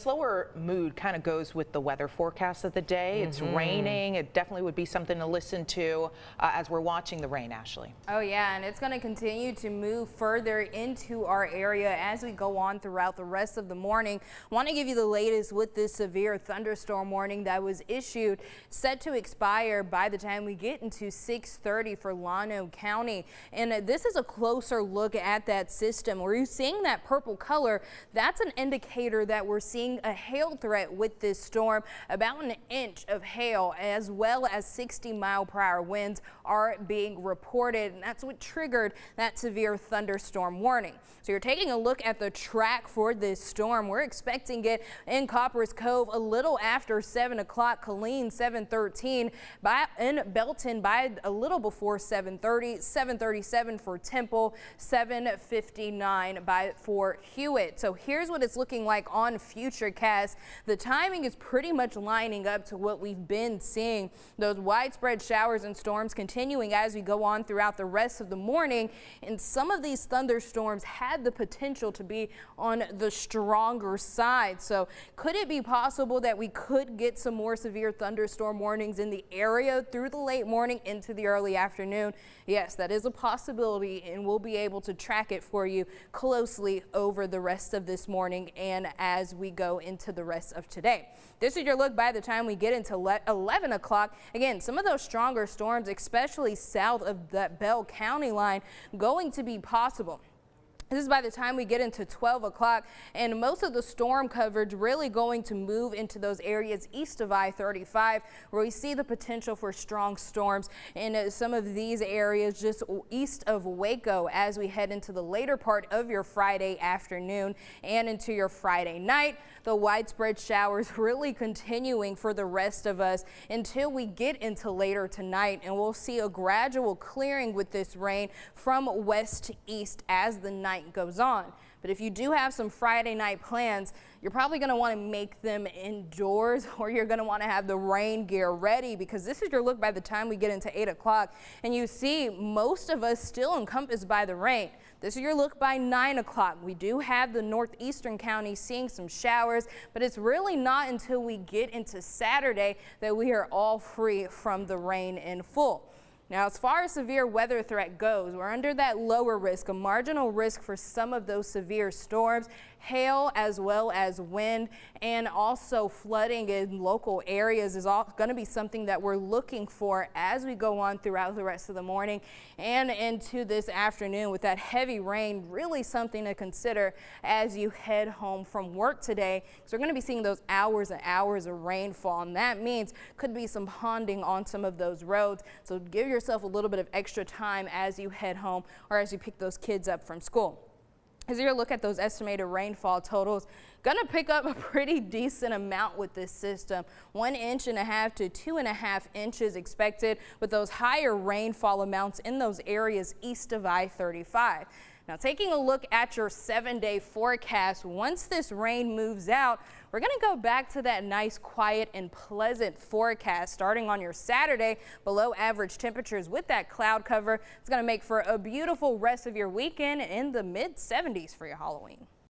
Slower mood kind of goes with the weather forecast of the day. It's raining. It definitely would be something to listen to as we're watching the rain, Ashley. Oh yeah, and it's going to continue to move further into our area as we go on throughout the rest of the morning. Want to give you the latest with this severe thunderstorm warning that was issued, set to expire by the time we get into 6:30 for Llano County. And this is a closer look at that system. Where you're seeing that purple color, that's an indicator that we're seeing a hail threat with this storm. About an inch of hail as well as 60-mile-per-hour winds are being reported, and that's what triggered that severe thunderstorm warning. So you're taking a look at the track for this storm. We're expecting it in Copperas Cove a little after 7 o'clock, Killeen 7:13, in Belton by a little before 7:30, 7:37 for Temple, 7:59 for Hewitt. So here's what it's looking like on Futurecast. The timing is pretty much lining up to what we've been seeing. Those widespread showers and storms continuing as we go on throughout the rest of the morning, and some of these thunderstorms had the potential to be on the stronger side. So could it be possible that we could get some more severe thunderstorm warnings in the area through the late morning into the early afternoon? Yes, that is a possibility, and we'll be able to track it for you closely over the rest of this morning and as we go into the rest of today. This is your look by the time we get into 11 o'clock. Again, some of those stronger storms, especially south of that Bell County line, going to be possible. This is by the time we get into 12 o'clock, and most of the storm coverage really going to move into those areas east of I-35, where we see the potential for strong storms in some of these areas just east of Waco as we head into the later part of your Friday afternoon and into your Friday night. The widespread showers really continuing for the rest of us until we get into later tonight, and we'll see a gradual clearing with this rain from west to east as the night goes on. But if you do have some Friday night plans, you're probably going to want to make them indoors, or you're going to want to have the rain gear ready, because this is your look by the time we get into 8 o'clock, and you see most of us still encompassed by the rain. This is your look by 9 o'clock. We do have the northeastern counties seeing some showers, but it's really not until we get into Saturday that we are all free from the rain in full. Now, as far as severe weather threat goes, we're under that lower risk, a marginal risk for some of those severe storms, hail as well as wind, and also flooding in local areas is all going to be something that we're looking for as we go on throughout the rest of the morning and into this afternoon. With that heavy rain, really something to consider as you head home from work today, because we're going to be seeing those hours and hours of rainfall, and that means could be some ponding on some of those roads. So give yourself a little bit of extra time as you head home or as you pick those kids up from school. As you look at those estimated rainfall totals, gonna pick up a pretty decent amount with this system. 1.5 to 2.5 inches expected, with those higher rainfall amounts in those areas east of I-35. Now, taking a look at your 7-day forecast, once this rain moves out, we're going to go back to that nice, quiet and pleasant forecast starting on your Saturday. Below average temperatures with that cloud cover. It's going to make for a beautiful rest of your weekend in the mid-70s for your Halloween.